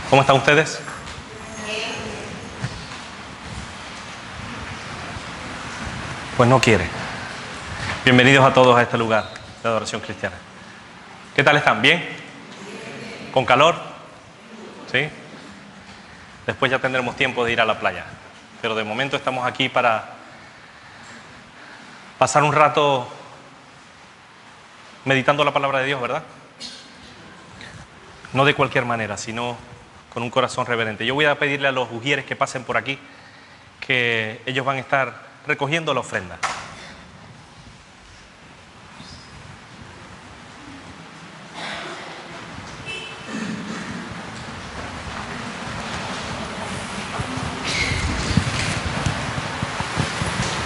¿Cómo están ustedes? Pues no quiere. Bienvenidos a todos a este lugar de adoración cristiana. ¿Qué tal están? ¿Bien? ¿Con calor? ¿Sí? Después ya tendremos tiempo de ir a la playa. Pero de momento estamos aquí para pasar un rato meditando la palabra de Dios, ¿verdad? No de cualquier manera, sino con un corazón reverente. Yo voy a pedirle a los ujieres que pasen por aquí, que ellos van a estar recogiendo la ofrenda.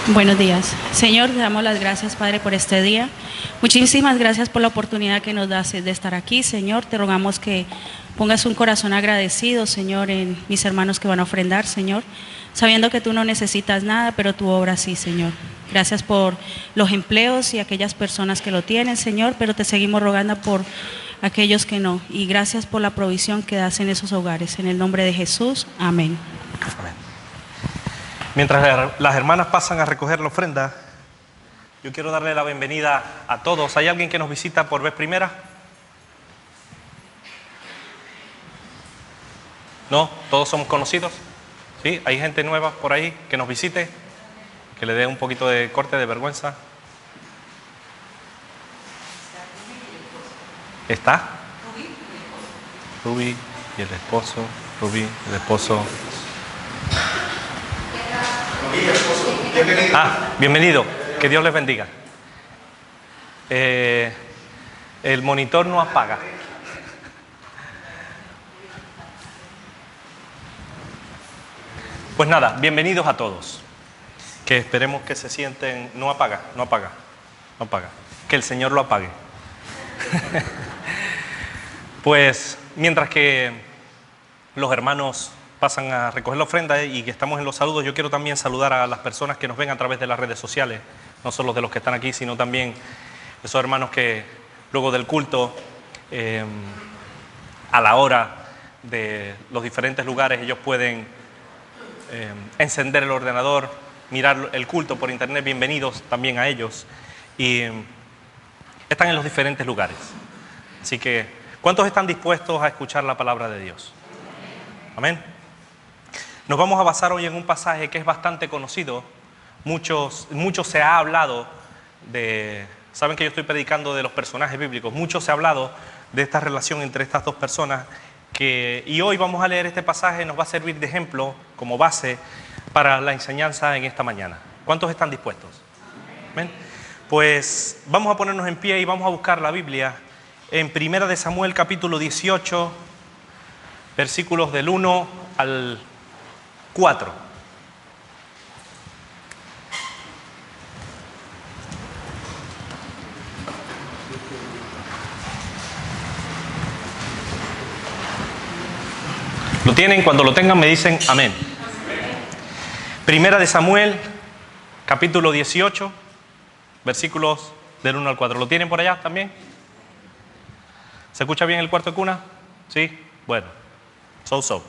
Buenos días. Señor, te damos las gracias, Padre, por este día. Muchísimas gracias por la oportunidad que nos das de estar aquí, Señor. Te rogamos que pongas un corazón agradecido, Señor, en mis hermanos que van a ofrendar, Señor, sabiendo que tú no necesitas nada, pero tu obra sí, Señor. Gracias por los empleos y aquellas personas que lo tienen, Señor, pero te seguimos rogando por aquellos que no. Y gracias por la provisión que das en esos hogares. En el nombre de Jesús, amén. Amén. Mientras las hermanas pasan a recoger la ofrenda, yo quiero darle la bienvenida a todos. ¿Hay alguien que nos visita por vez primera? ¿No? ¿Todos somos conocidos? ¿Sí? ¿Hay gente nueva por ahí que nos visite? Que le dé un poquito de corte de vergüenza. ¿Está? Rubí y el esposo. Rubí, el esposo. Bienvenido. Que Dios les bendiga. El monitor no apaga. Pues nada, bienvenidos a todos. Que esperemos que se sienten... No apaga. Que el Señor lo apague. Pues mientras que los hermanos pasan a recoger la ofrenda y que estamos en los saludos, yo quiero también saludar a las personas que nos ven a través de las redes sociales, no solo de los que están aquí, sino también esos hermanos que luego del culto, a la hora de los diferentes lugares, ellos pueden encender el ordenador, mirar el culto por internet. Bienvenidos también a ellos. Y están en los diferentes lugares. Así que, ¿cuántos están dispuestos a escuchar la palabra de Dios? Amén. Nos vamos a basar hoy en un pasaje que es bastante conocido. Mucho se ha hablado de... Saben que yo estoy predicando de los personajes bíblicos. Mucho se ha hablado de esta relación entre estas dos personas. Y hoy vamos a leer este pasaje, nos va a servir de ejemplo, como base, para la enseñanza en esta mañana. ¿Cuántos están dispuestos? ¿Amén? Pues vamos a ponernos en pie y vamos a buscar la Biblia en 1 de Samuel capítulo 18, versículos del 1 al 4. ¿Lo tienen? Cuando lo tengan me dicen amén. 1 de Samuel capítulo 18, versículos del 1 al 4. ¿Lo tienen por allá también? ¿Se escucha bien el cuarto de cuna? ¿Sí? Bueno, so.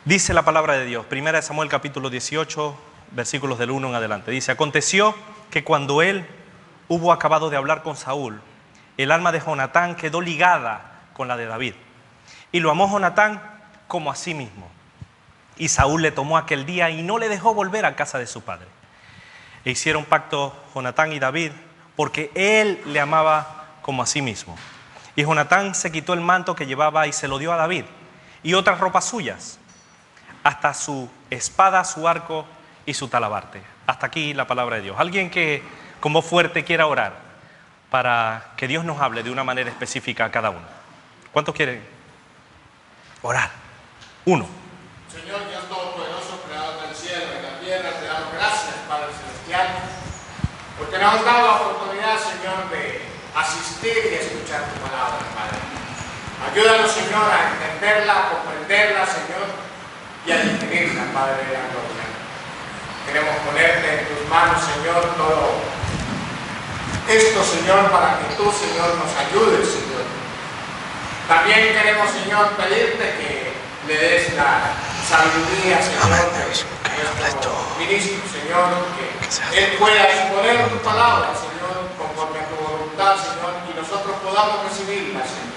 Dice la palabra de Dios, 1 de Samuel capítulo 18, versículos del 1 en adelante. Dice: aconteció que cuando él hubo acabado de hablar con Saúl, el alma de Jonatán quedó ligada con la de David. Y lo amó Jonatán como a sí mismo. Y Saúl le tomó aquel día y no le dejó volver a casa de su padre. E hicieron pacto Jonatán y David, porque él le amaba como a sí mismo. Y Jonatán se quitó el manto que llevaba y se lo dio a David, y otras ropas suyas, hasta su espada, su arco y su talabarte. Hasta aquí la palabra de Dios. Alguien que con voz fuerte quiera orar para que Dios nos hable de una manera específica a cada uno. ¿Cuántos quieren orar? Uno. Señor Dios Todopoderoso, creador del cielo y la tierra, te damos gracias, Padre Celestial, porque nos has dado la oportunidad, Señor, de asistir y escuchar tu palabra, Padre. Ayúdanos, Señor, a entenderla, a comprenderla, Señor, y a digerirla, Padre de la gloria. Queremos ponerte en tus manos, Señor, todo esto, Señor, para que tú, Señor, nos ayudes, Señor. También queremos, Señor, pedirte que le la sabiduría, Señor, de nuestro ministro, Señor, que Él pueda exponer tu palabra, Señor, conforme a tu voluntad, Señor, y nosotros podamos recibirla, Señor.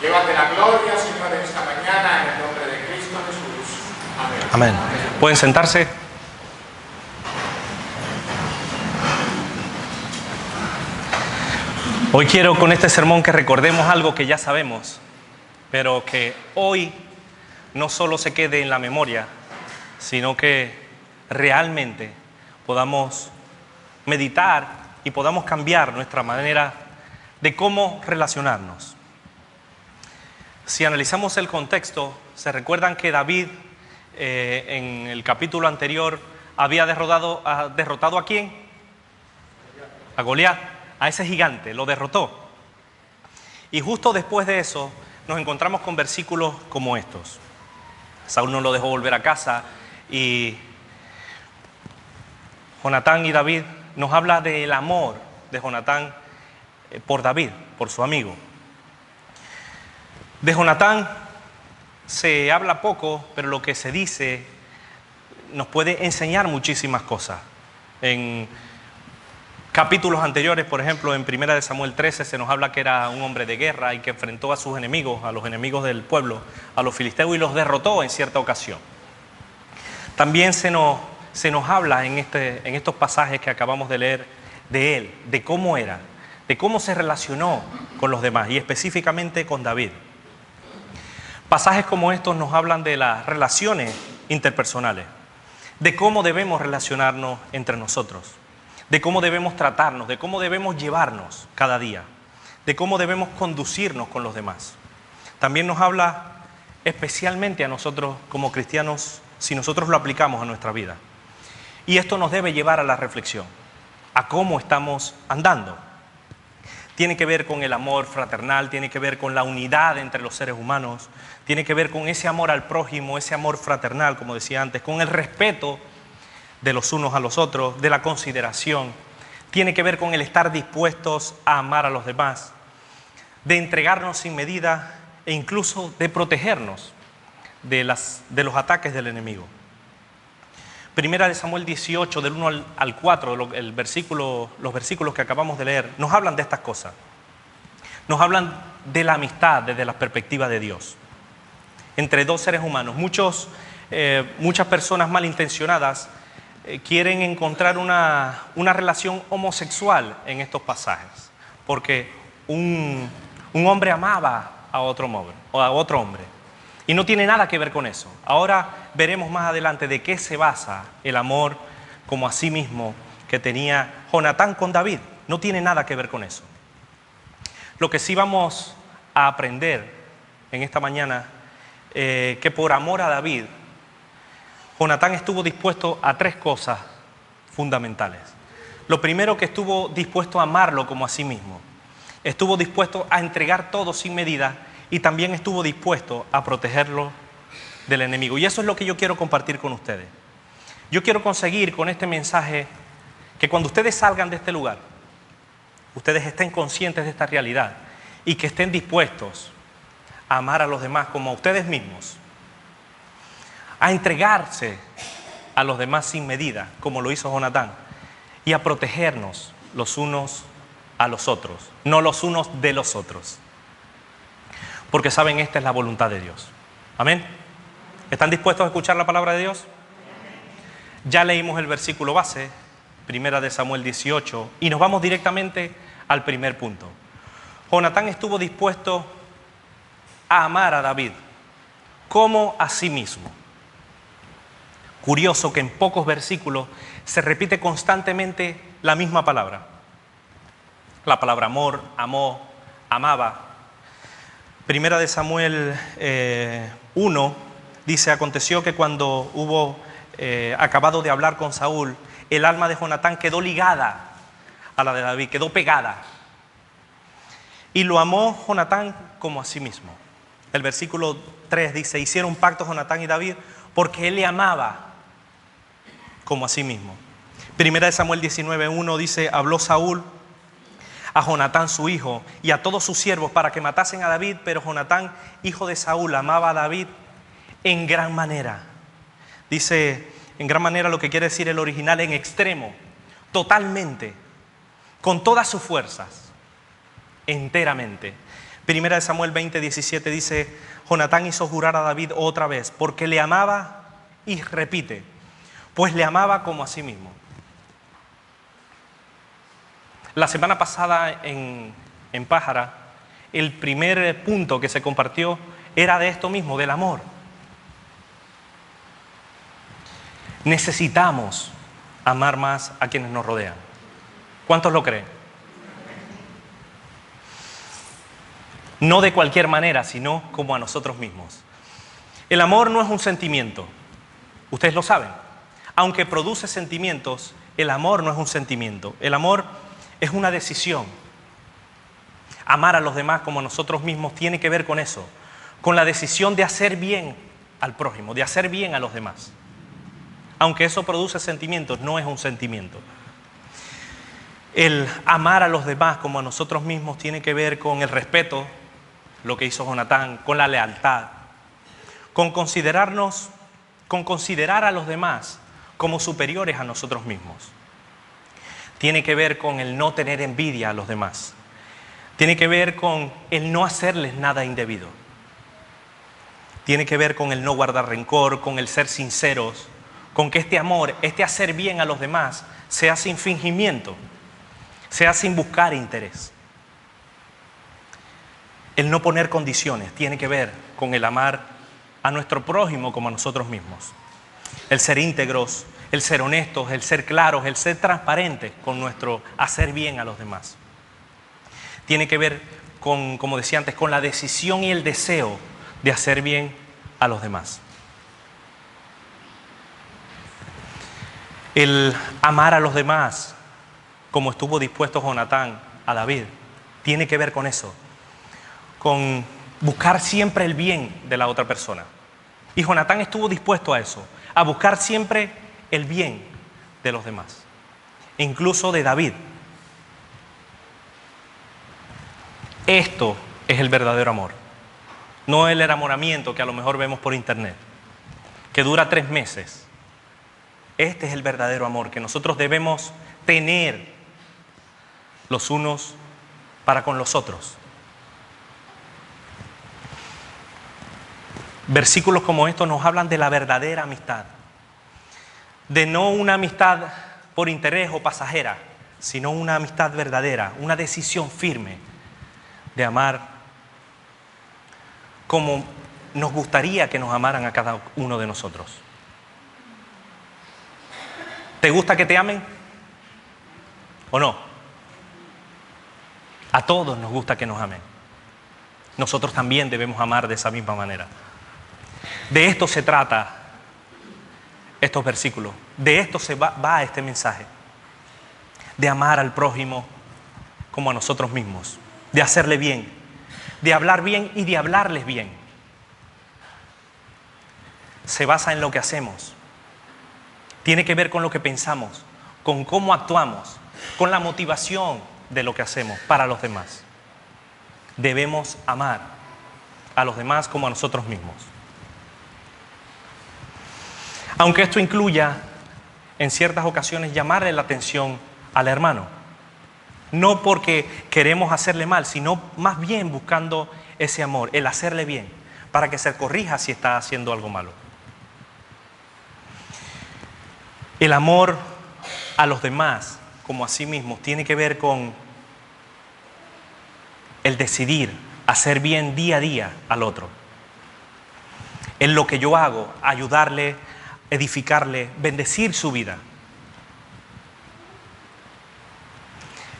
Llévate la gloria, Señor, en esta mañana, en el nombre de Cristo Jesús. Amén. Amén. ¿Pueden sentarse? Hoy quiero con este sermón que recordemos algo que ya sabemos, pero que hoy no solo se quede en la memoria, sino que realmente podamos meditar y podamos cambiar nuestra manera de cómo relacionarnos. Si analizamos el contexto, se recuerdan que David en el capítulo anterior había derrotado ¿a quién? A Goliat, a ese gigante, lo derrotó. Y justo después de eso nos encontramos con versículos como estos. Saúl no lo dejó volver a casa y Jonatán y David nos habla del amor de Jonatán por David, por su amigo. De Jonatán se habla poco, pero lo que se dice nos puede enseñar muchísimas cosas. En capítulos anteriores, por ejemplo, en 1 de Samuel 13 se nos habla que era un hombre de guerra y que enfrentó a sus enemigos, a los enemigos del pueblo, a los filisteos, y los derrotó en cierta ocasión. También se nos habla en estos pasajes que acabamos de leer de él, de cómo era, de cómo se relacionó con los demás y específicamente con David. Pasajes como estos nos hablan de las relaciones interpersonales, de cómo debemos relacionarnos entre nosotros, de cómo debemos tratarnos, de cómo debemos llevarnos cada día, de cómo debemos conducirnos con los demás. También nos habla especialmente a nosotros como cristianos, si nosotros lo aplicamos a nuestra vida. Y esto nos debe llevar a la reflexión, a cómo estamos andando. Tiene que ver con el amor fraternal, tiene que ver con la unidad entre los seres humanos, tiene que ver con ese amor al prójimo, ese amor fraternal, como decía antes, con el respeto de los unos a los otros, de la consideración. Tiene que ver con el estar dispuestos a amar a los demás, de entregarnos sin medida e incluso de protegernos de los ataques del enemigo. Primera de Samuel 18, del 1 al 4, los versículos que acabamos de leer, nos hablan de estas cosas. Nos hablan de la amistad desde la perspectiva de Dios, entre dos seres humanos. Muchas personas malintencionadas quieren encontrar una relación homosexual en estos pasajes, porque un hombre amaba a otro hombre. Y no tiene nada que ver con eso. Ahora veremos más adelante de qué se basa el amor como a sí mismo que tenía Jonatán con David. No tiene nada que ver con eso. Lo que sí vamos a aprender en esta mañana, que por amor a David, Jonatán estuvo dispuesto a tres cosas fundamentales. Lo primero, que estuvo dispuesto a amarlo como a sí mismo. Estuvo dispuesto a entregar todo sin medida y también estuvo dispuesto a protegerlo del enemigo. Y eso es lo que yo quiero compartir con ustedes. Yo quiero conseguir con este mensaje que cuando ustedes salgan de este lugar, ustedes estén conscientes de esta realidad y que estén dispuestos a amar a los demás como a ustedes mismos, a entregarse a los demás sin medida, como lo hizo Jonatán, y a protegernos los unos a los otros, no los unos de los otros. Porque saben, esta es la voluntad de Dios. Amén. ¿Están dispuestos a escuchar la palabra de Dios? Ya leímos el versículo base, 1 de Samuel 18, y nos vamos directamente al primer punto. Jonatán estuvo dispuesto a amar a David como a sí mismo. Curioso que en pocos versículos se repite constantemente la misma palabra. La palabra amor, amó, amaba. Primera de Samuel 1 dice: aconteció que cuando hubo acabado de hablar con Saúl, el alma de Jonatán quedó ligada a la de David, quedó pegada. Y lo amó Jonatán como a sí mismo. El versículo 3 dice: hicieron un pacto Jonatán y David porque él le amaba como a sí mismo. Primera de Samuel 19:1 dice: habló Saúl a Jonatán su hijo y a todos sus siervos para que matasen a David, pero Jonatán, hijo de Saúl, amaba a David en gran manera. Dice, en gran manera lo que quiere decir el original, en extremo, totalmente, con todas sus fuerzas, enteramente. Primera de Samuel 20:17 dice, Jonatán hizo jurar a David otra vez, porque le amaba, y repite, pues le amaba como a sí mismo. La semana pasada en Pájara, el primer punto que se compartió era de esto mismo, del amor. Necesitamos amar más a quienes nos rodean. ¿Cuántos lo creen? No de cualquier manera, sino como a nosotros mismos. El amor no es un sentimiento. Ustedes lo saben. Aunque produce sentimientos, el amor no es un sentimiento. El amor es una decisión. Amar a los demás como a nosotros mismos tiene que ver con eso, con la decisión de hacer bien al prójimo, de hacer bien a los demás. Aunque eso produce sentimientos, no es un sentimiento. El amar a los demás como a nosotros mismos tiene que ver con el respeto, lo que hizo Jonatán, con la lealtad, con considerar a los demás como superiores a nosotros mismos. Tiene que ver con el no tener envidia a los demás. Tiene que ver con el no hacerles nada indebido. Tiene que ver con el no guardar rencor, con el ser sinceros, con que este amor, este hacer bien a los demás, sea sin fingimiento, sea sin buscar interés. El no poner condiciones tiene que ver con el amar a nuestro prójimo como a nosotros mismos. El ser íntegros, el ser honestos, el ser claros, el ser transparentes con nuestro hacer bien a los demás. Tiene que ver con, como decía antes, con la decisión y el deseo de hacer bien a los demás. El amar a los demás, como estuvo dispuesto Jonatán a David, tiene que ver con eso, con buscar siempre el bien de la otra persona. Y Jonatán estuvo dispuesto a eso, a buscar siempre el bien de los demás, incluso de David. Esto es el verdadero amor, no el enamoramiento que a lo mejor vemos por internet, que dura 3 meses. Este es el verdadero amor que nosotros debemos tener los unos para con los otros. Versículos como estos nos hablan de la verdadera amistad, de no una amistad por interés o pasajera, sino una amistad verdadera, una decisión firme de amar como nos gustaría que nos amaran a cada uno de nosotros. ¿Te gusta que te amen? ¿O no? A todos nos gusta que nos amen. Nosotros también debemos amar de esa misma manera. De esto se trata estos versículos. De esto se va este mensaje. De amar al prójimo como a nosotros mismos. De hacerle bien. De hablar bien y de hablarles bien. Se basa en lo que hacemos. Tiene que ver con lo que pensamos, con cómo actuamos, con la motivación de lo que hacemos para los demás. Debemos amar a los demás como a nosotros mismos. Aunque esto incluya, en ciertas ocasiones, llamarle la atención al hermano. No porque queremos hacerle mal, sino más bien buscando ese amor, el hacerle bien, para que se corrija si está haciendo algo malo. El amor a los demás, como a sí mismos, tiene que ver con el decidir hacer bien día a día al otro. En lo que yo hago, ayudarle, edificarle, bendecir su vida.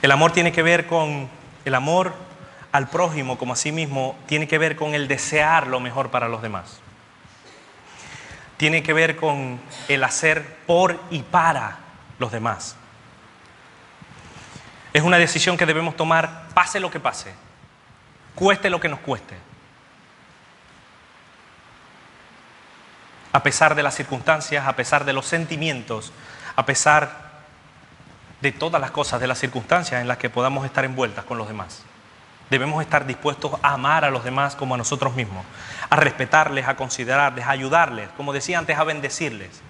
El amor tiene que ver con el amor al prójimo, como a sí mismo, tiene que ver con el desear lo mejor para los demás. Tiene que ver con el hacer por y para los demás. Es una decisión que debemos tomar, pase lo que pase, cueste lo que nos cueste. A pesar de las circunstancias, a pesar de los sentimientos, a pesar de todas las cosas, de las circunstancias en las que podamos estar envueltas con los demás. Debemos estar dispuestos a amar a los demás como a nosotros mismos, a respetarles, a considerarles, a ayudarles, como decía antes, a bendecirles,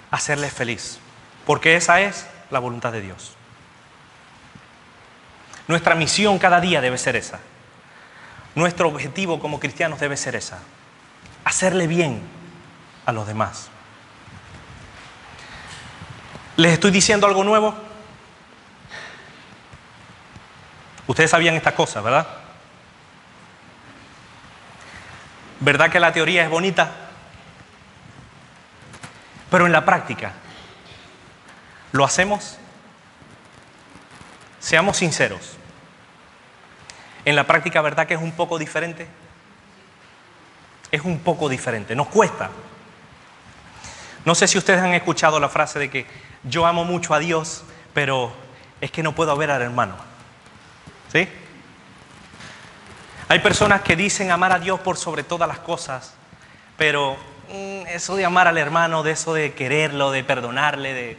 a hacerles feliz, porque esa es la voluntad de Dios. Nuestra misión cada día debe ser esa. Nuestro objetivo como cristianos debe ser esa, hacerle bien a los demás. ¿Les estoy diciendo algo nuevo? Ustedes sabían estas cosas, ¿verdad? ¿Verdad que la teoría es bonita? Pero en la práctica, ¿lo hacemos? Seamos sinceros. En la práctica, ¿verdad que es un poco diferente? Es un poco diferente, nos cuesta. No sé si ustedes han escuchado la frase de que yo amo mucho a Dios, pero es que no puedo ver al hermano. ¿Sí? Hay personas que dicen amar a Dios por sobre todas las cosas, pero eso de amar al hermano, de eso de quererlo, de perdonarle,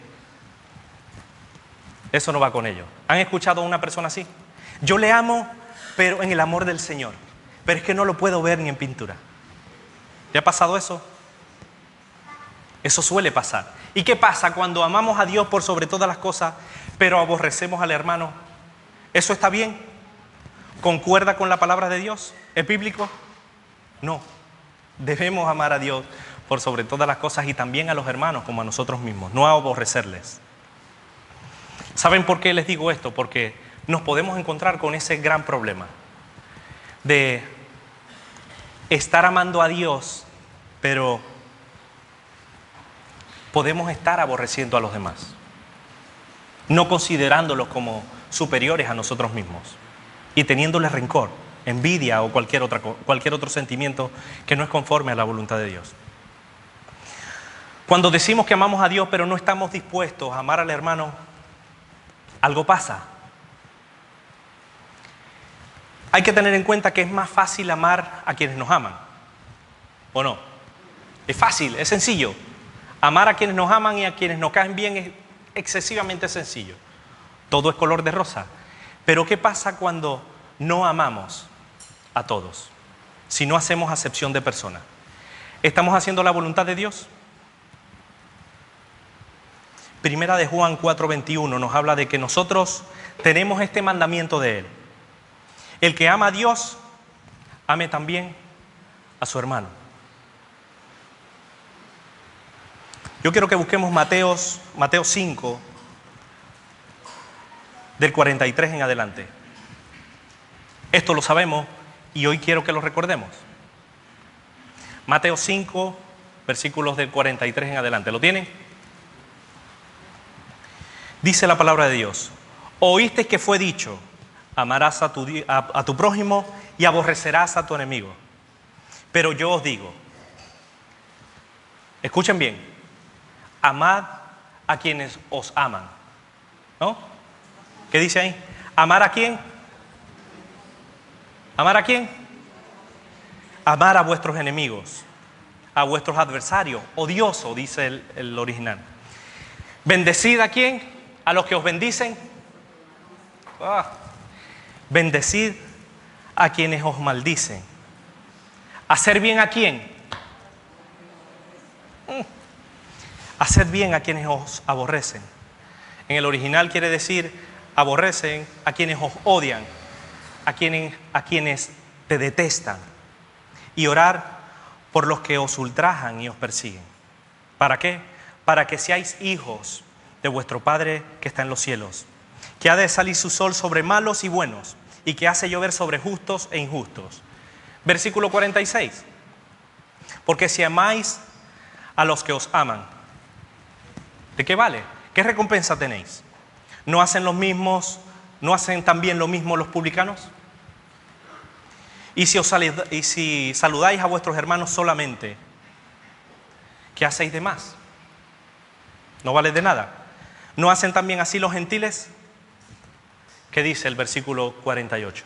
eso no va con ellos. ¿Han escuchado a una persona así? Yo le amo, pero en el amor del Señor, pero es que no lo puedo ver ni en pintura. ¿Te ha pasado eso? Eso suele pasar. ¿Y qué pasa cuando amamos a Dios por sobre todas las cosas, pero aborrecemos al hermano? ¿Eso está bien? ¿Concuerda con la palabra de Dios? ¿Es bíblico? No. Debemos amar a Dios por sobre todas las cosas y también a los hermanos como a nosotros mismos, no a aborrecerles. ¿Saben por qué les digo esto? Porque nos podemos encontrar con ese gran problema de estar amando a Dios, pero podemos estar aborreciendo a los demás, no considerándolos como superiores a nosotros mismos y teniéndoles rencor, envidia o cualquier otro sentimiento que no es conforme a la voluntad de Dios. Cuando decimos que amamos a Dios pero no estamos dispuestos a amar al hermano, algo pasa. Hay que tener en cuenta que es más fácil amar a quienes nos aman, ¿o no? Es fácil, es sencillo. Amar a quienes nos aman y a quienes nos caen bien es excesivamente sencillo. Todo es color de rosa. Pero ¿qué pasa cuando no amamos a todos? Si no hacemos acepción de personas. ¿Estamos haciendo la voluntad de Dios? Primera de Juan 4:21 nos habla de que nosotros tenemos este mandamiento de Él. El que ama a Dios, ame también a su hermano. Yo quiero que busquemos Mateo 5, del 43 en adelante. Esto lo sabemos y hoy quiero que lo recordemos. Mateo 5, versículos del 43 en adelante. ¿Lo tienen? Dice la palabra de Dios: oíste que fue dicho, amarás a tu prójimo y aborrecerás a tu enemigo. Pero yo os digo, escuchen bien, amad a quienes os aman. ¿No? ¿Qué dice ahí? ¿Amar a quién? ¿Amar a quién? Amar a vuestros enemigos, a vuestros adversarios. Odioso, dice el original. ¿Bendecid a quién? ¿A los que os bendicen? Bendecid a quienes os maldicen. ¿Hacer bien a quién? Haced bien a quienes os aborrecen. En el original quiere decir aborrecen a quienes os odian, a quienes te detestan, y orar por los que os ultrajan y os persiguen. ¿Para qué? Para que seáis hijos de vuestro Padre que está en los cielos, que ha de salir su sol sobre malos y buenos, y que hace llover sobre justos e injustos. Versículo 46. Porque si amáis a los que os aman, ¿de qué vale? ¿Qué recompensa tenéis? ¿No hacen también lo mismo los publicanos? Y si saludáis a vuestros hermanos solamente, ¿qué hacéis de más? ¿No vale de nada? ¿No hacen también así los gentiles? ¿Qué dice el versículo 48?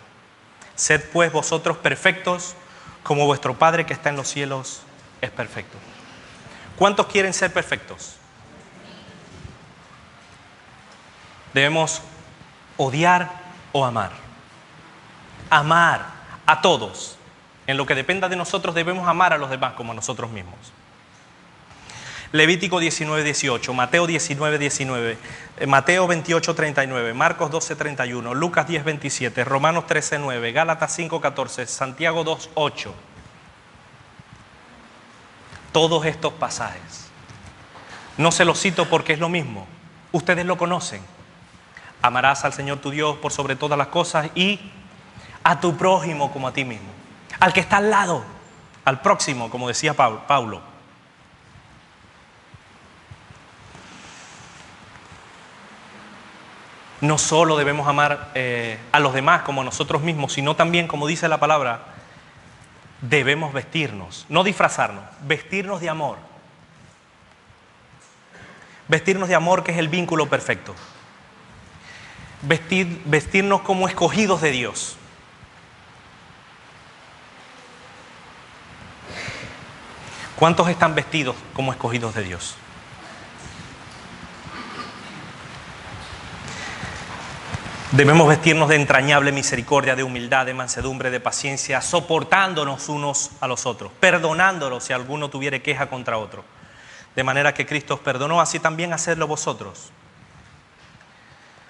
Sed pues vosotros perfectos, como vuestro Padre que está en los cielos es perfecto. ¿Cuántos quieren ser perfectos? Debemos odiar o amar. amar a todos. En lo que dependa de nosotros debemos amar a los demás como a nosotros mismos. Levítico 19:18, Mateo 19:19, Mateo 28:39, Marcos 12:31, Lucas 10:27, Romanos 13:9, Gálatas 5:14, Santiago 2:8. Todos estos pasajes. No se los cito porque es lo mismo. Ustedes lo conocen. Amarás al Señor tu Dios por sobre todas las cosas y a tu prójimo como a ti mismo. Al que está al lado, al próximo, como decía Pablo. No solo debemos amar a los demás como a nosotros mismos, sino también, como dice la palabra, debemos vestirnos, no disfrazarnos, vestirnos de amor. Vestirnos de amor, que es el vínculo perfecto. Vestirnos como escogidos de Dios. ¿Cuántos están vestidos como escogidos de Dios? Debemos vestirnos de entrañable misericordia, de humildad, de mansedumbre, de paciencia, soportándonos unos a los otros, perdonándolos si alguno tuviere queja contra otro. De manera que Cristo os perdonó, así también hacedlo vosotros.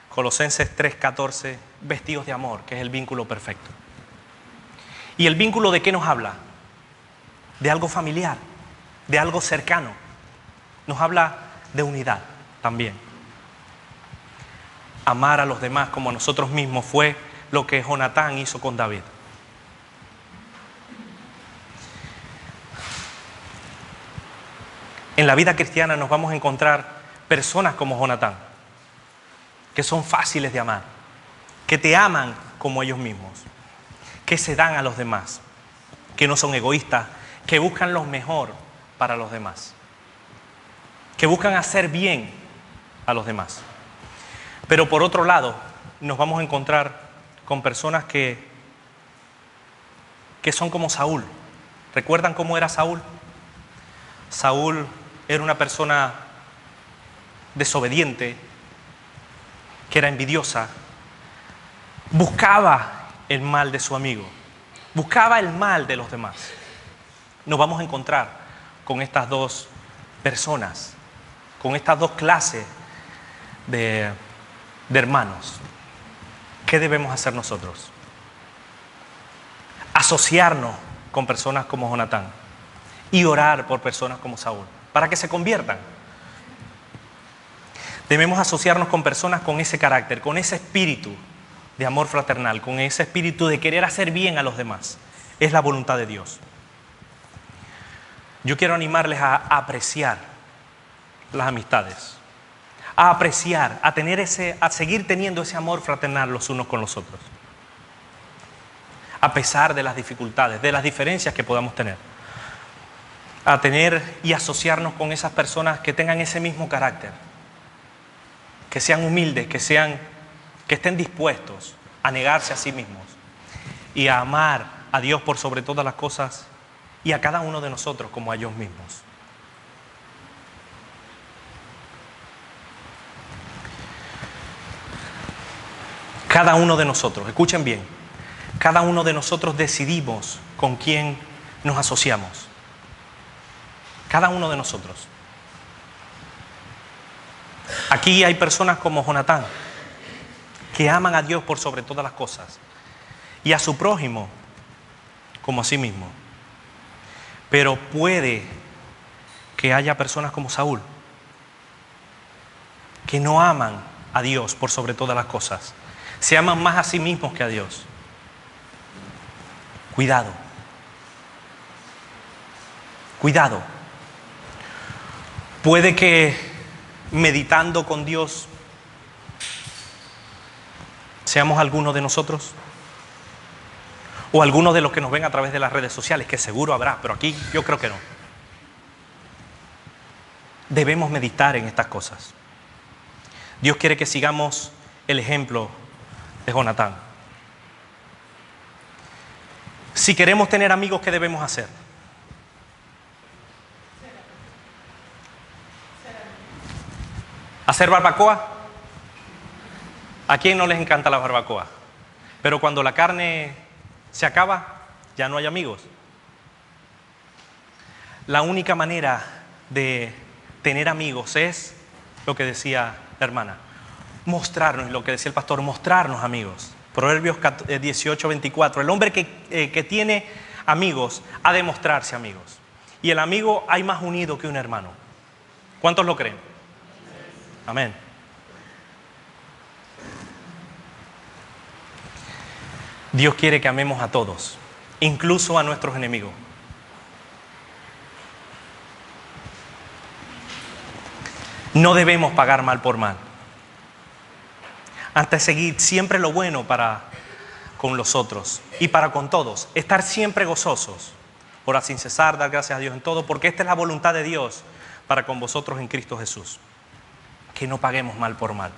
Colosenses 3:14, vestidos de amor, que es el vínculo perfecto. ¿Y el vínculo de qué nos habla? De algo familiar, de algo cercano. Nos habla de unidad también. Amar a los demás como a nosotros mismos fue lo que Jonatán hizo con David. En la vida cristiana nos vamos a encontrar personas como Jonatán, que son fáciles de amar, que te aman como ellos mismos, que se dan a los demás, que no son egoístas, que buscan lo mejor para los demás, que buscan hacer bien a los demás. Pero por otro lado, nos vamos a encontrar con personas que son como Saúl. ¿Recuerdan cómo era Saúl? Saúl era una persona desobediente, que era envidiosa, buscaba el mal de su amigo, buscaba el mal de los demás. Nos vamos a encontrar con estas dos personas, con estas dos clases de hermanos. ¿Qué debemos hacer nosotros? Asociarnos con personas como Jonatán y orar por personas como Saúl, para que se conviertan. Debemos asociarnos con personas con ese carácter, con ese espíritu de amor fraternal, con ese espíritu de querer hacer bien a los demás. Es la voluntad de Dios. Yo quiero animarles a apreciar las amistades, a apreciar, a seguir teniendo ese amor fraternal los unos con los otros, a pesar de las dificultades, de las diferencias que podamos tener, a tener y asociarnos con esas personas que tengan ese mismo carácter, que sean humildes, que estén dispuestos a negarse a sí mismos y a amar a Dios por sobre todas las cosas y a cada uno de nosotros como a ellos mismos. Cada uno de nosotros, escuchen bien, cada uno de nosotros decidimos con quién nos asociamos. Cada uno de nosotros. Aquí hay personas como Jonatán, que aman a Dios por sobre todas las cosas y a su prójimo como a sí mismo. Pero puede que haya personas como Saúl, que no aman a Dios por sobre todas las cosas. Se aman más a sí mismos que a Dios. Cuidado. Cuidado. Puede que meditando con Dios seamos algunos de nosotros, o algunos de los que nos ven a través de las redes sociales, que seguro habrá, pero aquí yo creo que no. Debemos meditar en estas cosas. Dios quiere que sigamos el ejemplo de Jonatán. Si queremos tener amigos, ¿qué debemos hacer? ¿Hacer barbacoa? ¿A quién no les encanta la barbacoa? Pero cuando la carne se acaba, ya no hay amigos. La única manera de tener amigos es lo que decía la hermana, mostrarnos, lo que decía el pastor, mostrarnos amigos. Proverbios 18:24, el hombre que tiene amigos ha de mostrarse amigos. Y el amigo hay más unido que un hermano. ¿Cuántos lo creen? Amén. Dios quiere que amemos a todos, incluso a nuestros enemigos. No debemos pagar mal por mal. Antes seguir siempre lo bueno para con los otros y para con todos. Estar siempre gozosos. Orar sin cesar, dar gracias a Dios en todo, porque esta es la voluntad de Dios para con vosotros en Cristo Jesús. Que no paguemos mal por mal.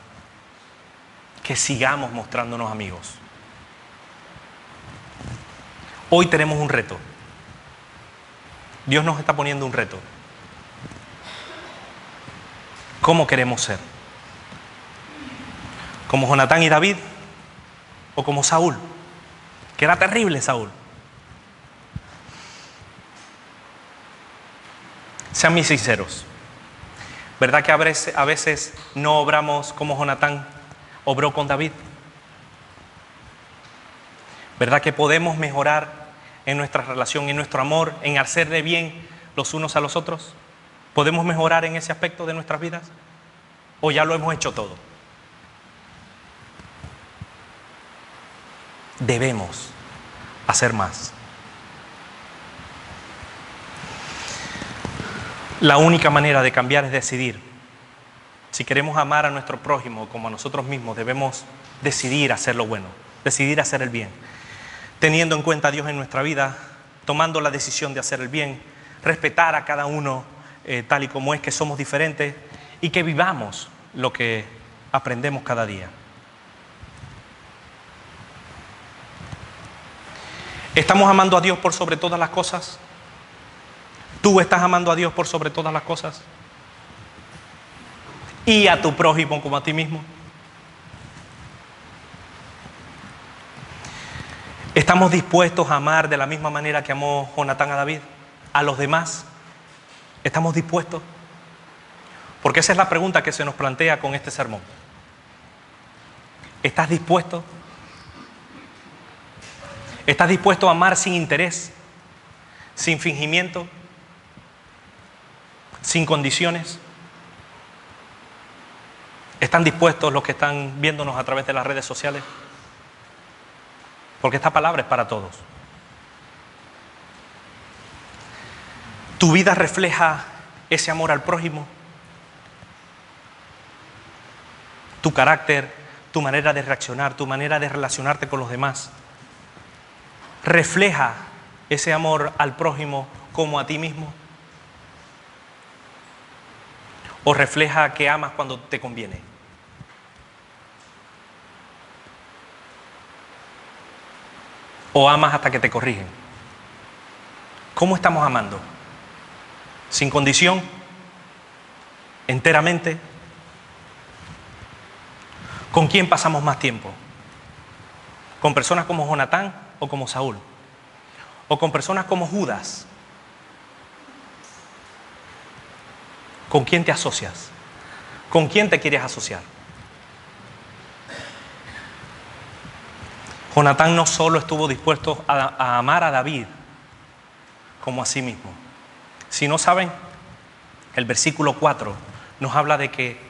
Que sigamos mostrándonos amigos. Hoy tenemos un reto. Dios nos está poniendo un reto. ¿Cómo queremos ser? ¿Como Jonatán y David? ¿O como Saúl? Que era terrible Saúl. Sean muy sinceros. ¿Verdad que a veces no obramos como Jonatán obró con David? ¿Verdad que podemos mejorar en nuestra relación, en nuestro amor, en hacerle bien los unos a los otros? ¿Podemos mejorar en ese aspecto de nuestras vidas? ¿O ya lo hemos hecho todo? Debemos hacer más. La única manera de cambiar es decidir. Si queremos amar a nuestro prójimo como a nosotros mismos, debemos decidir hacer lo bueno, decidir hacer el bien, teniendo en cuenta a Dios en nuestra vida, tomando la decisión de hacer el bien, respetar a cada uno tal y como es, que somos diferentes y que vivamos lo que aprendemos cada día. ¿Estamos amando a Dios por sobre todas las cosas? ¿Tú estás amando a Dios por sobre todas las cosas? ¿Y a tu prójimo como a ti mismo? ¿Estamos dispuestos a amar de la misma manera que amó Jonatán a David? ¿A los demás? ¿Estamos dispuestos? Porque esa es la pregunta que se nos plantea con este sermón. ¿Estás dispuesto? ¿Estás dispuesto a amar sin interés, sin fingimiento, sin condiciones? ¿Están dispuestos los que están viéndonos a través de las redes sociales? Porque esta palabra es para todos. ¿Tu vida refleja ese amor al prójimo? ¿Tu carácter, tu manera de reaccionar, tu manera de relacionarte con los demás refleja ese amor al prójimo como a ti mismo? ¿O refleja que amas cuando te conviene? ¿O amas hasta que te corrigen? ¿Cómo estamos amando? ¿Sin condición? ¿Enteramente? ¿Con quién pasamos más tiempo? ¿Con personas como Jonatán o como Saúl? ¿O con personas como Judas? ¿Con quién te asocias? ¿Con quién te quieres asociar? Jonatán no solo estuvo dispuesto a amar a David como a sí mismo, sino, ¿saben? El versículo 4 nos habla de que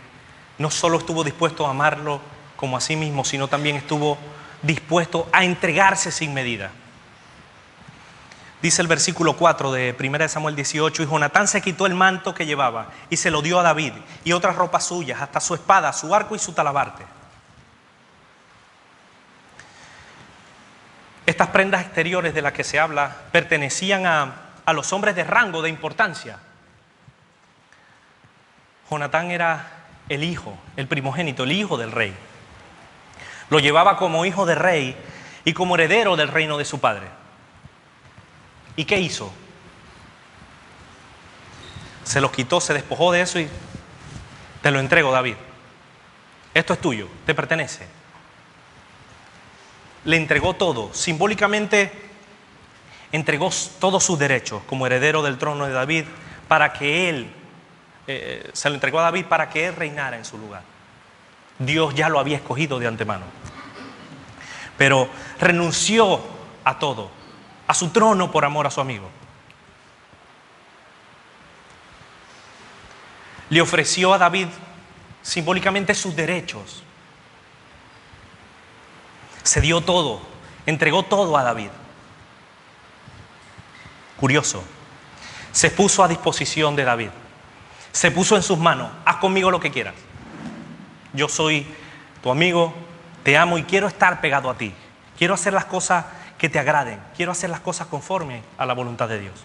no solo estuvo dispuesto a amarlo como a sí mismo, sino también estuvo dispuesto a entregarse sin medida. Dice el versículo 4 de 1 Samuel 18, y Jonatán se quitó el manto que llevaba y se lo dio a David y otras ropas suyas, hasta su espada, su arco y su talabarte. Estas prendas exteriores de las que se habla pertenecían a los hombres de rango, de importancia. Jonatán era el hijo, el primogénito, el hijo del rey. Lo llevaba como hijo de rey y como heredero del reino de su padre. ¿Y qué hizo? Se los quitó, se despojó de eso y te lo entrego, David. Esto es tuyo, te pertenece. le entregó todo. Simbólicamente entregó todos sus derechos como heredero del trono de David para que él, se lo entregó a David para que él reinara en su lugar. Dios ya lo había escogido de antemano. Pero renunció a todo, a su trono por amor a su amigo. Le ofreció a David simbólicamente sus derechos. Se dio todo, entregó todo a David. Curioso, se puso a disposición de David. Se puso en sus manos, haz conmigo lo que quieras. Yo soy tu amigo, te amo y quiero estar pegado a ti. Quiero hacer las cosas que te agraden. Quiero hacer las cosas conforme a la voluntad de Dios.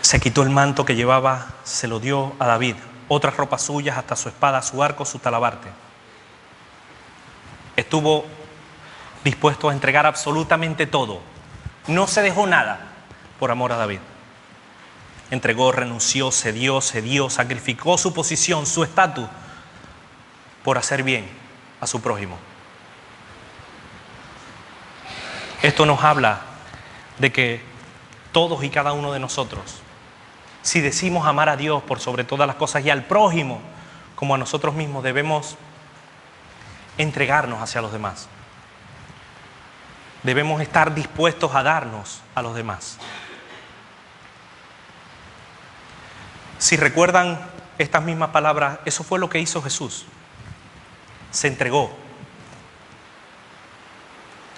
Se quitó el manto que llevaba, se lo dio a David. Otras ropas suyas, hasta su espada, su arco, su talabarte. Estuvo dispuesto a entregar absolutamente todo. No se dejó nada por amor a David. Entregó, renunció, cedió, sacrificó su posición, su estatus, por hacer bien a su prójimo. Esto nos habla de que todos y cada uno de nosotros, si decimos amar a Dios por sobre todas las cosas y al prójimo como a nosotros mismos, debemos entregarnos hacia los demás. Debemos estar dispuestos a darnos a los demás. Si recuerdan estas mismas palabras, eso fue lo que hizo Jesús. Se entregó.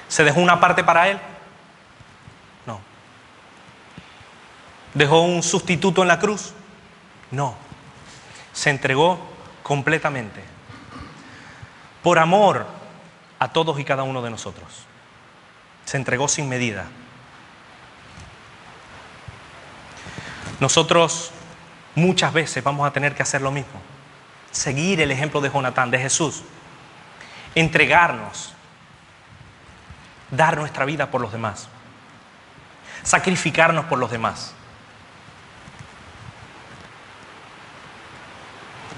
¿Se dejó una parte para Él? No. ¿Dejó un sustituto en la cruz? No. Se entregó completamente. Por amor a todos y cada uno de nosotros. Se entregó sin medida. Nosotros muchas veces vamos a tener que hacer lo mismo. Seguir el ejemplo de Jonatán, de Jesús. Entregarnos. Dar nuestra vida por los demás. Sacrificarnos por los demás.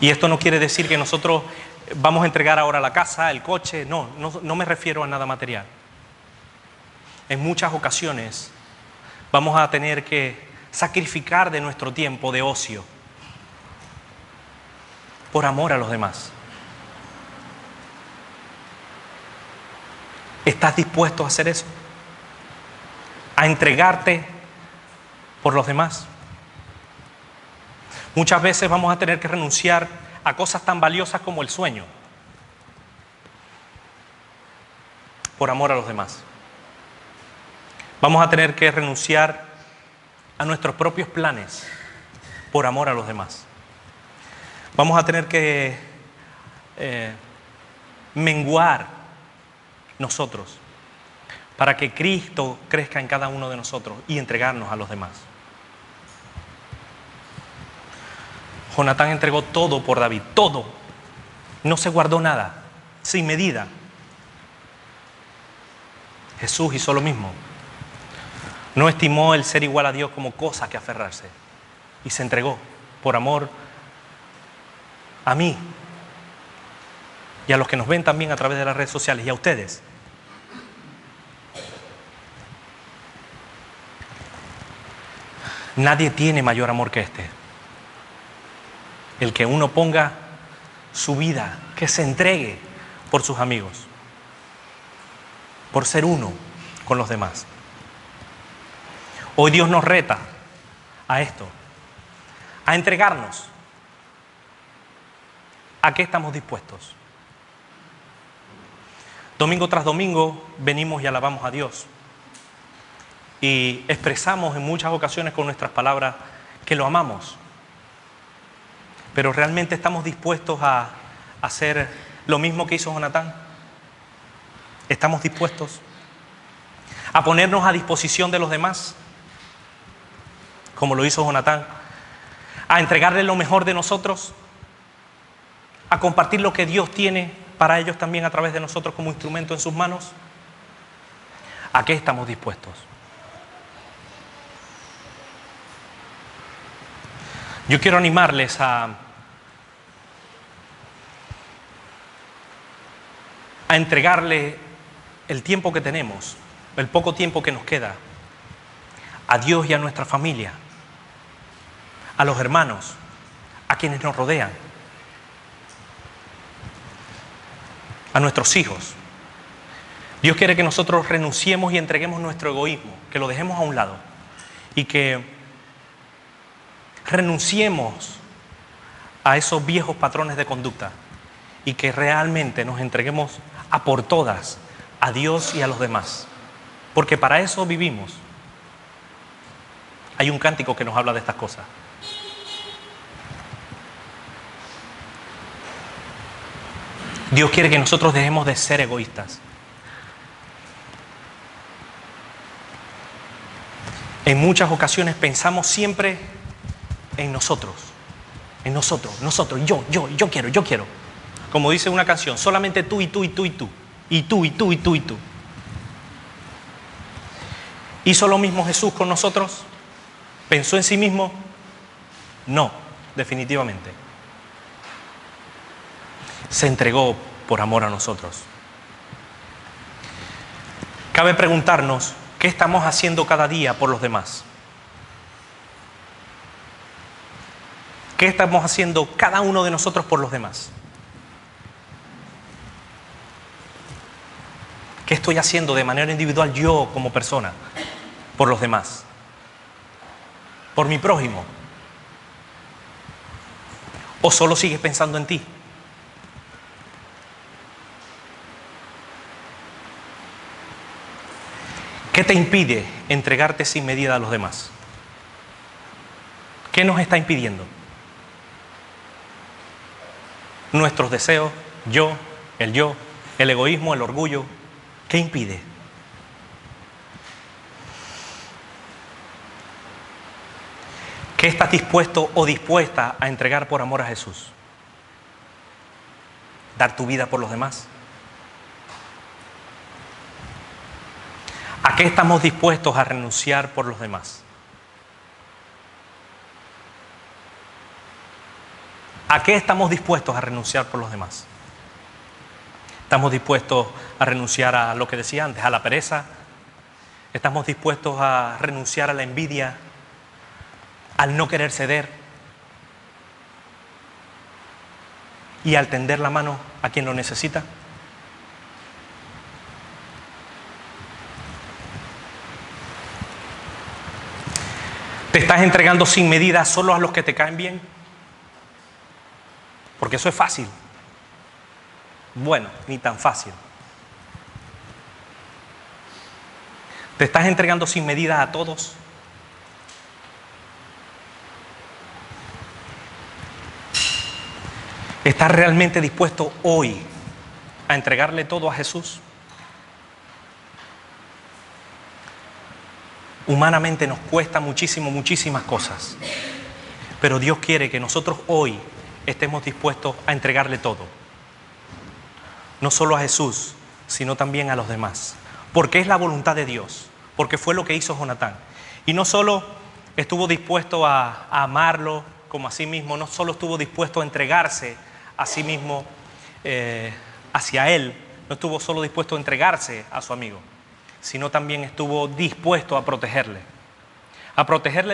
Y esto no quiere decir que nosotros vamos a entregar ahora la casa, el coche. No me refiero a nada material. En muchas ocasiones vamos a tener que sacrificar de nuestro tiempo de ocio por amor a los demás. ¿Estás dispuesto a hacer eso? ¿A entregarte por los demás? Muchas veces vamos a tener que renunciar a cosas tan valiosas como el sueño por amor a los demás. Vamos a tener que renunciar a nuestros propios planes por amor a los demás. Vamos a tener que menguar nosotros para que Cristo crezca en cada uno de nosotros y entregarnos a los demás. Jonatán entregó todo por David, todo. No se guardó nada, sin medida. Jesús hizo lo mismo. No estimó el ser igual a Dios como cosa que aferrarse. Y se entregó por amor a mí y a los que nos ven también a través de las redes sociales y a ustedes. Nadie tiene mayor amor que este. El que uno ponga su vida, que se entregue por sus amigos, por ser uno con los demás. Hoy Dios nos reta a esto, a entregarnos. ¿A qué estamos dispuestos? Domingo tras domingo venimos y alabamos a Dios. Y expresamos en muchas ocasiones con nuestras palabras que lo amamos. Pero ¿realmente estamos dispuestos a hacer lo mismo que hizo Jonatán? ¿Estamos dispuestos a ponernos a disposición de los demás? Como lo hizo Jonatán. ¿A entregarle lo mejor de nosotros? ¿A compartir lo que Dios tiene para ellos también a través de nosotros como instrumento en sus manos? ¿A qué estamos dispuestos? Yo quiero animarles a a entregarle el tiempo que tenemos, el poco tiempo que nos queda, a Dios y a nuestra familia, a los hermanos, a quienes nos rodean, a nuestros hijos. Dios quiere que nosotros renunciemos y entreguemos nuestro egoísmo, que lo dejemos a un lado y que renunciemos a esos viejos patrones de conducta y que realmente nos entreguemos a por todas a Dios y a los demás, porque para eso vivimos. Hay un cántico que nos habla de estas cosas. Dios quiere que nosotros dejemos de ser egoístas. En muchas ocasiones pensamos siempre en nosotros, yo quiero. Como dice una canción, solamente tú y tú y tú y tú, y tú y tú y tú y tú. ¿Hizo lo mismo Jesús con nosotros? ¿Pensó en sí mismo? No, definitivamente. Se entregó por amor a nosotros. Cabe preguntarnos, ¿qué estamos haciendo cada día por los demás? ¿Qué estamos haciendo cada uno de nosotros por los demás? ¿Qué estoy haciendo de manera individual yo como persona por los demás? ¿Por mi prójimo? ¿O solo sigues pensando en ti? ¿Qué te impide entregarte sin medida a los demás? ¿Qué nos está impidiendo? Nuestros deseos, el egoísmo, el orgullo. ¿Qué impide? ¿Qué estás dispuesto o dispuesta a entregar por amor a Jesús? ¿Dar tu vida por los demás? ¿A qué estamos dispuestos a renunciar por los demás? ¿A qué estamos dispuestos a renunciar por los demás? ¿Estamos dispuestos a renunciar a lo que decía antes, a la pereza? ¿Estamos dispuestos a renunciar a la envidia, al no querer ceder y al tender la mano a quien lo necesita? ¿Te estás entregando sin medida solo a los que te caen bien? Porque eso es fácil. Bueno, ni tan fácil. ¿Te estás entregando sin medida a todos? ¿Estás realmente dispuesto hoy a entregarle todo a Jesús? Humanamente nos cuesta muchísimas cosas, pero Dios quiere que nosotros hoy estemos dispuestos a entregarle todo. No solo a Jesús, sino también a los demás. Porque es la voluntad de Dios, porque fue lo que hizo Jonatán. Y no solo estuvo dispuesto a amarlo como a sí mismo, no solo estuvo dispuesto a entregarse a sí mismo hacia él, no estuvo solo dispuesto a entregarse a su amigo, sino también estuvo dispuesto a protegerle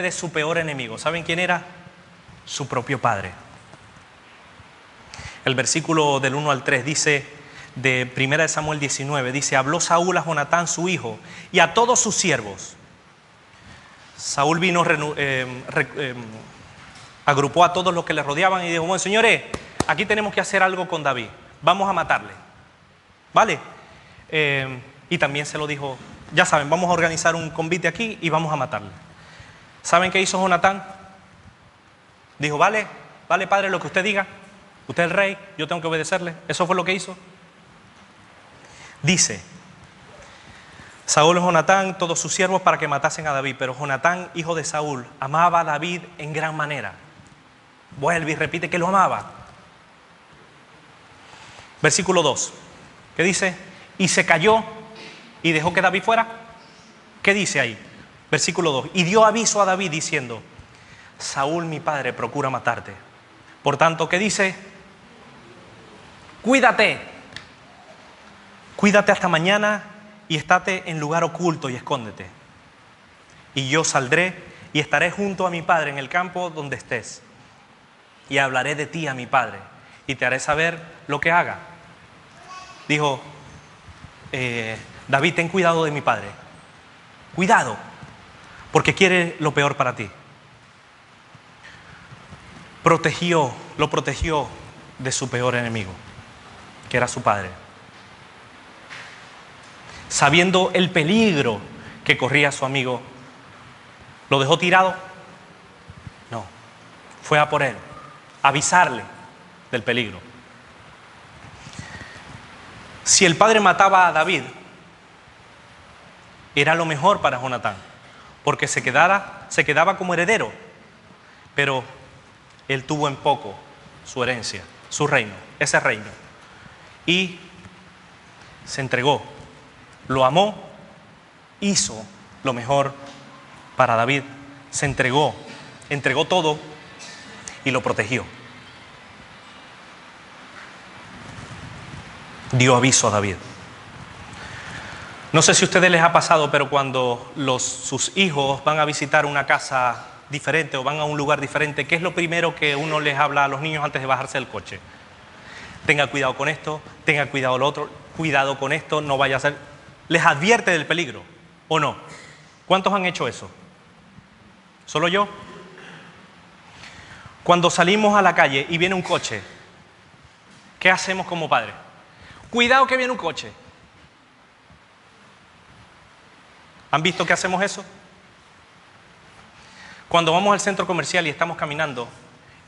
de su peor enemigo. ¿Saben quién era? Su propio padre. El versículo del 1 al 3 dice, de 1 Samuel 19, dice, habló Saúl a Jonatán su hijo y a todos sus siervos. Saúl vino, agrupó a todos los que le rodeaban y dijo, bueno, señores, aquí tenemos que hacer algo con David, vamos a matarle, ¿vale? Y también se lo dijo, ya saben, vamos a organizar un convite aquí y vamos a matarle. ¿Saben qué hizo Jonatán? Dijo, vale, padre, lo que usted diga, usted es el rey, yo tengo que obedecerle. Eso fue lo que hizo. Dice, Saúl y Jonatán, todos sus siervos, para que matasen a David, pero Jonatán, hijo de Saúl, amaba a David en gran manera. Vuelve y repite que lo amaba. Versículo 2, ¿qué dice? Y se cayó y dejó que David fuera. ¿Qué dice ahí? Versículo 2, y dio aviso a David diciendo, Saúl mi padre procura matarte. Por tanto, ¿qué dice? Cuídate Cuídate hasta mañana y estate en lugar oculto y escóndete. Y yo saldré y estaré junto a mi padre en el campo donde estés. Y hablaré de ti a mi padre y te haré saber lo que haga. Dijo David, ten cuidado de mi padre. Cuidado, porque quiere lo peor para ti. Lo protegió de su peor enemigo, que era su padre. Sabiendo el peligro que corría su amigo, ¿lo dejó tirado? No, fue a por él, a avisarle del peligro. Si el padre mataba a David, era lo mejor para Jonatán, porque se quedaba como heredero, pero él tuvo en poco su herencia, su reino, ese reino, y se entregó, lo amó, hizo lo mejor para David, se entregó todo y lo protegió. Dio aviso a David. No sé si a ustedes les ha pasado, pero cuando sus hijos van a visitar una casa diferente o van a un lugar diferente, ¿qué es lo primero que uno les habla a los niños antes de bajarse del coche? Tenga cuidado con esto, tenga cuidado lo otro, cuidado con esto, no vaya a ser... Les advierte del peligro, ¿o no? ¿Cuántos han hecho eso? ¿Solo yo? Cuando salimos a la calle y viene un coche, ¿qué hacemos como padres? Cuidado que viene un coche. ¿Han visto que hacemos eso? Cuando vamos al centro comercial y estamos caminando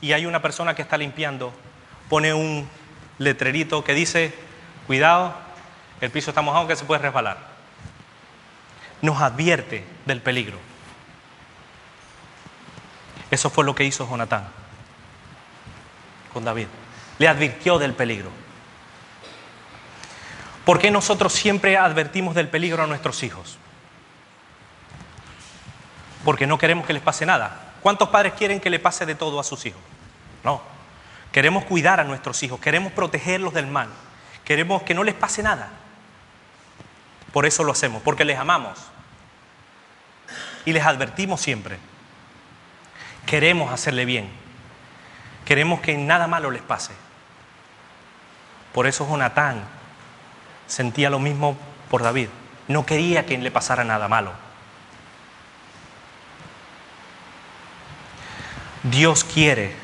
y hay una persona que está limpiando, pone un letrerito que dice, cuidado, el piso está mojado que se puede resbalar. Nos advierte del peligro. Eso fue lo que hizo Jonatán con David. Le advirtió del peligro. ¿Por qué nosotros siempre advertimos del peligro a nuestros hijos? Porque no queremos que les pase nada. ¿Cuántos padres quieren que le pase de todo a sus hijos? No. Queremos cuidar a nuestros hijos, queremos protegerlos del mal, queremos que no les pase nada. Por eso lo hacemos, porque les amamos y les advertimos siempre. Queremos hacerle bien, queremos que nada malo les pase. Por eso Jonatán sentía lo mismo por David, no quería que le pasara nada malo. Dios quiere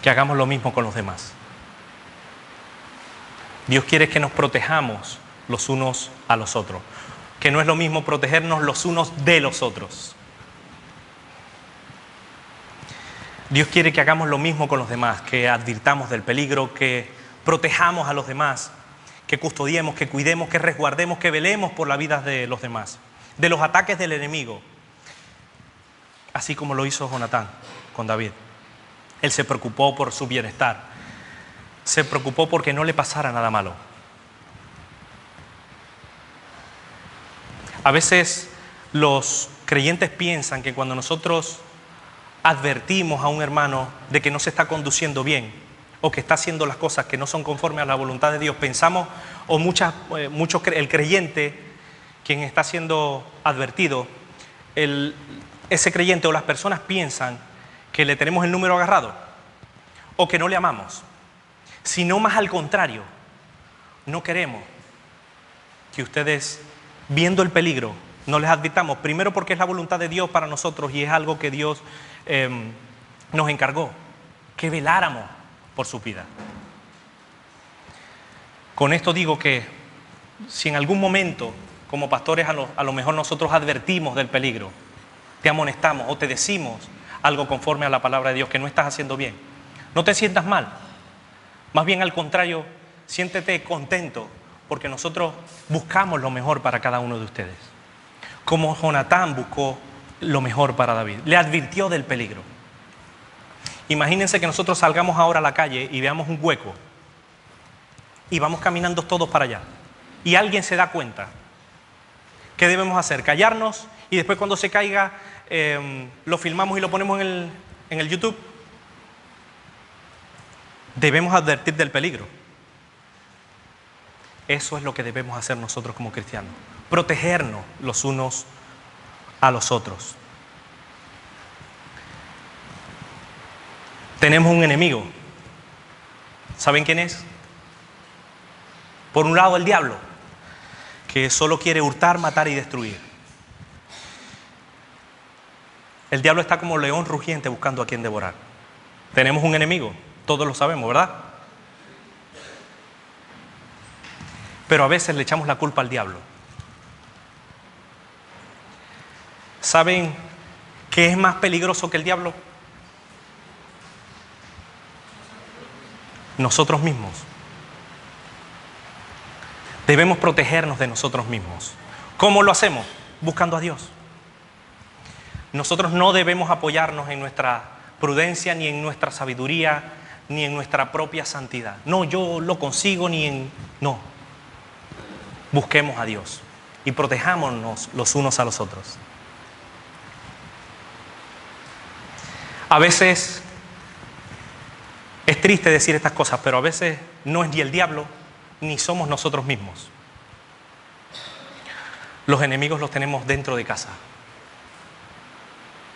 que hagamos lo mismo con los demás. Dios quiere que nos protejamos los unos a los otros, que no es lo mismo protegernos los unos de los otros. Dios quiere que hagamos lo mismo con los demás, que advirtamos del peligro, que protejamos a los demás, que custodiemos, que cuidemos, que resguardemos, que velemos por la vida de los demás, de los ataques del enemigo, así como lo hizo Jonatán con David. Él se preocupó por su bienestar, se preocupó porque no le pasara nada malo. A veces los creyentes piensan que cuando nosotros advertimos a un hermano de que no se está conduciendo bien o que está haciendo las cosas que no son conformes a la voluntad de Dios, pensamos, o el creyente, quien está siendo advertido, ese creyente o las personas piensan que le tenemos el número agarrado o que no le amamos, sino más al contrario, no queremos que ustedes, viendo el peligro, no les advirtamos, primero porque es la voluntad de Dios para nosotros y es algo que Dios nos encargó, que veláramos por su vida. Con esto digo que si en algún momento como pastores a lo mejor nosotros advertimos del peligro, te amonestamos o te decimos algo conforme a la palabra de Dios que no estás haciendo bien, no te sientas mal, más bien al contrario, siéntete contento porque nosotros buscamos lo mejor para cada uno de ustedes, como Jonatán buscó lo mejor para David, le advirtió del peligro. Imagínense que nosotros salgamos ahora a la calle y veamos un hueco y vamos caminando todos para allá y alguien se da cuenta. ¿Qué debemos hacer? ¿Callarnos y después cuando se caiga lo filmamos y lo ponemos en el YouTube? Debemos advertir del peligro. Eso es lo que debemos hacer nosotros como cristianos. Protegernos los unos a los otros. Tenemos un enemigo. ¿Saben quién es? Por un lado, el diablo, que solo quiere hurtar, matar y destruir. El diablo está como león rugiente buscando a quien devorar. Tenemos un enemigo, todos lo sabemos, ¿verdad? Pero a veces le echamos la culpa al diablo. ¿Saben qué es más peligroso que el diablo? Nosotros mismos. Debemos protegernos de nosotros mismos. ¿Cómo lo hacemos? Buscando a Dios. Nosotros no debemos apoyarnos en nuestra prudencia, ni en nuestra sabiduría, ni en nuestra propia santidad. No, yo lo consigo, ni en... No. Busquemos a Dios y protejámonos los unos a los otros. A veces es triste decir estas cosas, pero a veces no es ni el diablo, ni somos nosotros mismos. Los enemigos los tenemos dentro de casa.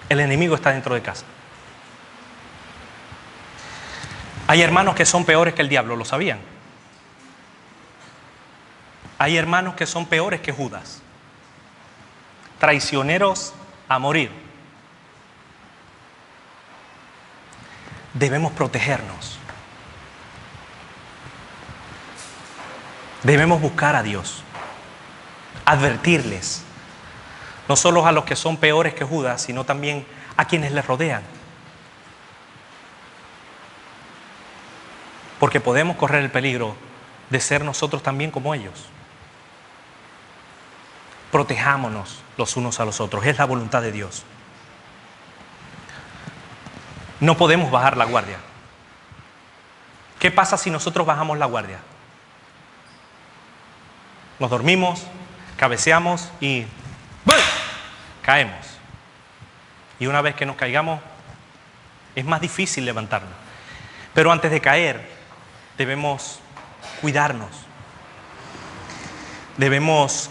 El enemigo está dentro de casa. Hay hermanos que son peores que el diablo, ¿lo sabían? Hay hermanos que son peores que Judas. Traicioneros a morir. Debemos protegernos. Debemos buscar a Dios. Advertirles. No solo a los que son peores que Judas, sino también a quienes les rodean. Porque podemos correr el peligro de ser nosotros también como ellos. Protejámonos los unos a los otros. Es la voluntad de Dios. No podemos bajar la guardia. ¿Qué pasa si nosotros bajamos la guardia? Nos dormimos, cabeceamos y ¡bum!, caemos. Y una vez que nos caigamos, es más difícil levantarnos. Pero antes de caer, debemos cuidarnos. Debemos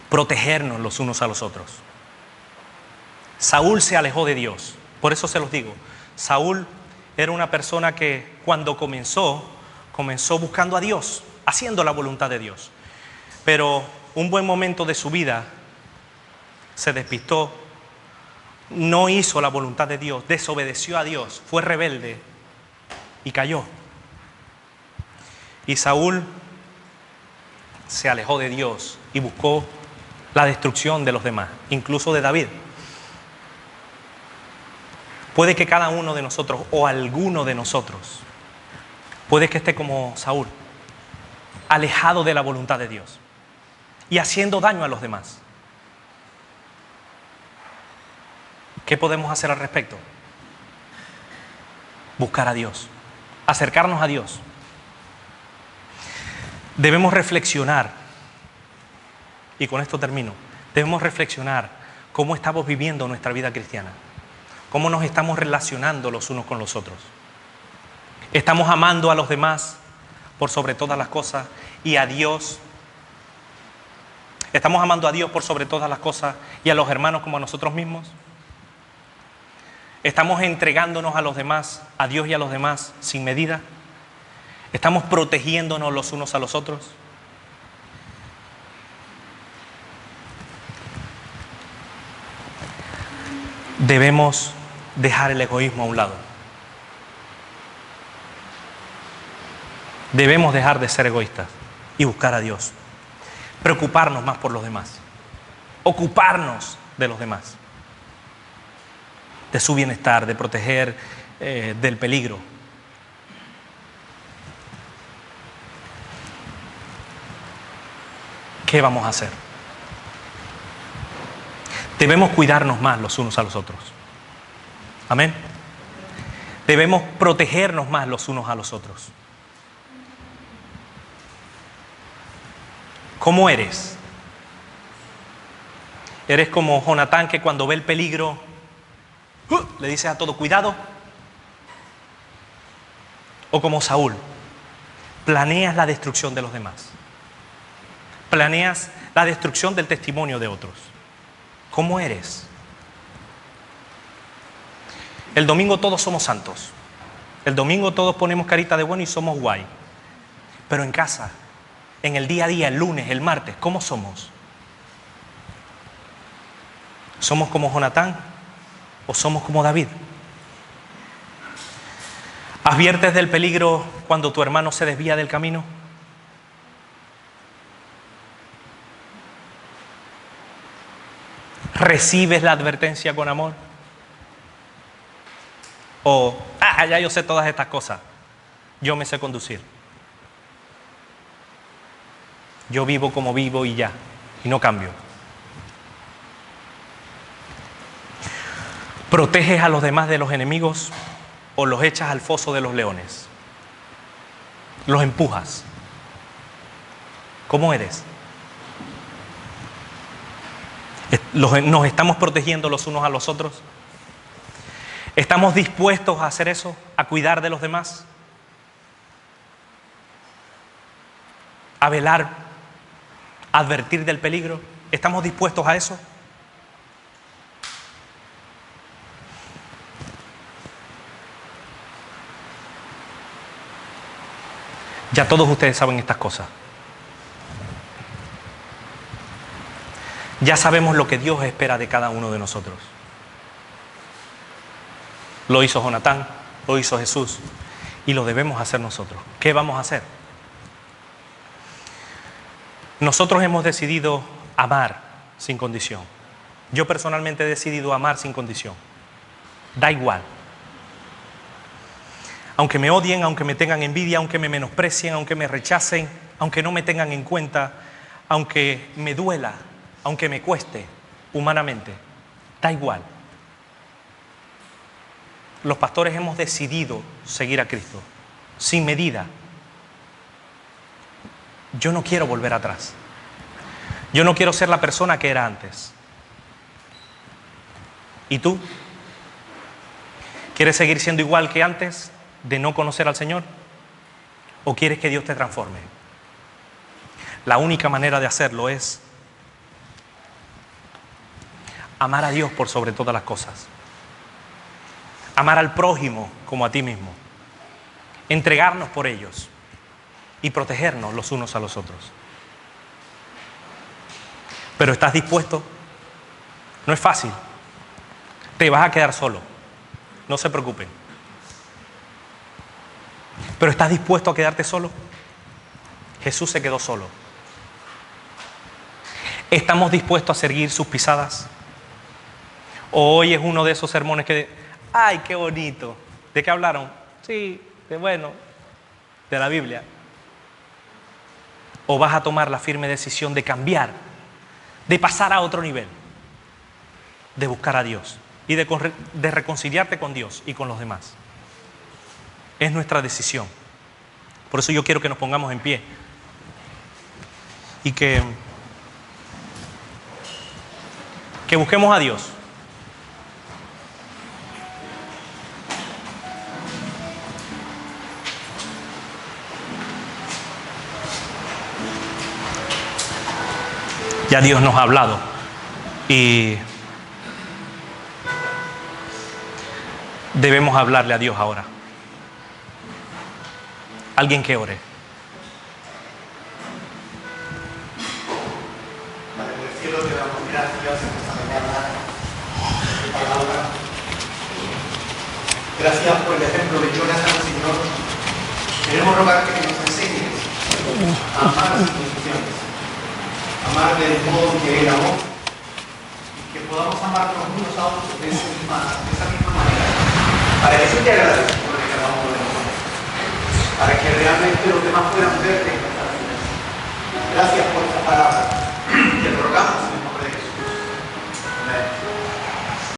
protegernos los unos a los otros. Saúl se alejó de Dios. Por eso se los digo. Saúl era una persona que cuando comenzó buscando a Dios, haciendo la voluntad de Dios. Pero un buen momento de su vida se despistó, no hizo la voluntad de Dios, desobedeció a Dios, fue rebelde y cayó. Y Saúl se alejó de Dios y buscó la destrucción de los demás, incluso de David. Puede que cada uno de nosotros o alguno de nosotros, puede que esté como Saúl, alejado de la voluntad de Dios y haciendo daño a los demás. ¿Qué podemos hacer al respecto? Buscar a Dios, acercarnos a Dios. Debemos reflexionar, y con esto termino, debemos reflexionar cómo estamos viviendo nuestra vida cristiana, cómo nos estamos relacionando los unos con los otros. ¿Estamos amando a los demás por sobre todas las cosas y a Dios? ¿Estamos amando a Dios por sobre todas las cosas y a los hermanos como a nosotros mismos? ¿Estamos entregándonos a los demás, a Dios y a los demás sin medida? ¿Estamos protegiéndonos los unos a los otros? Debemos dejar el egoísmo a un lado. Debemos dejar de ser egoístas y buscar a Dios. Preocuparnos más por los demás. Ocuparnos de los demás. De su bienestar, de proteger del peligro. ¿Qué vamos a hacer? Debemos cuidarnos más los unos a los otros. Amén. Debemos protegernos más los unos a los otros. ¿Cómo eres? ¿Eres como Jonatán, que cuando ve el peligro le dice a todo cuidado? ¿O como Saúl, planeas la destrucción de los demás. Planeas la destrucción del testimonio de otros. ¿Cómo eres? El domingo todos somos santos. El domingo todos ponemos carita de bueno y somos guay. Pero en casa, en el día a día, el lunes, el martes, ¿cómo somos? ¿Somos como Jonatán o somos como David? ¿Adviertes del peligro cuando tu hermano se desvía del camino? ¿Recibes la advertencia con amor? O, ya yo sé todas estas cosas, yo me sé conducir. Yo vivo como vivo y ya, y no cambio. ¿Proteges a los demás de los enemigos o los echas al foso de los leones? ¿Los empujas? ¿Cómo eres? ¿Nos estamos protegiendo los unos a los otros? ¿Estamos dispuestos a hacer eso? ¿A cuidar de los demás? ¿A velar? ¿A advertir del peligro? ¿Estamos dispuestos a eso? Ya todos ustedes saben estas cosas. Ya sabemos lo que Dios espera de cada uno de nosotros. Lo hizo Jonatán, lo hizo Jesús y lo debemos hacer nosotros. ¿Qué vamos a hacer? Nosotros hemos decidido amar sin condición. Yo personalmente he decidido amar sin condición. Da igual. Aunque me odien, aunque me tengan envidia, aunque me menosprecien, aunque me rechacen, aunque no me tengan en cuenta, aunque me duela, aunque me cueste humanamente, da igual. Los pastores hemos decidido seguir a Cristo, sin medida. Yo no quiero volver atrás. Yo no quiero ser la persona que era antes. ¿Y tú? ¿Quieres seguir siendo igual que antes de no conocer al Señor? ¿O quieres que Dios te transforme? La única manera de hacerlo es amar a Dios por sobre todas las cosas. Amar al prójimo como a ti mismo. Entregarnos por ellos y protegernos los unos a los otros. Pero ¿estás dispuesto? No es fácil. Te vas a quedar solo. No se preocupen. ¿Pero estás dispuesto a quedarte solo? Jesús se quedó solo. ¿Estamos dispuestos a seguir sus pisadas? ¿O hoy es uno de esos sermones que... ¡Ay, qué bonito! ¿De qué hablaron? Sí, de la Biblia. ¿O vas a tomar la firme decisión de cambiar, de pasar a otro nivel, de buscar a Dios y de reconciliarte con Dios y con los demás? Es nuestra decisión. Por eso yo quiero que nos pongamos en pie y que busquemos a Dios. Ya Dios nos ha hablado y debemos hablarle a Dios ahora. Alguien que ore. Padre del cielo, te damos gracias en esta mañana de palabra. Gracias por el ejemplo de Jonatán, Señor. Queremos rogarte que nos enseñes a amar sin condiciones, amar del modo que Él amó, y que podamos amarnos unos a otros de esa misma manera, para que se te agradezca por el cada uno de nosotros, para que realmente los demás puedan verte en nuestra vida. Gracias por esta palabra. Te rogamos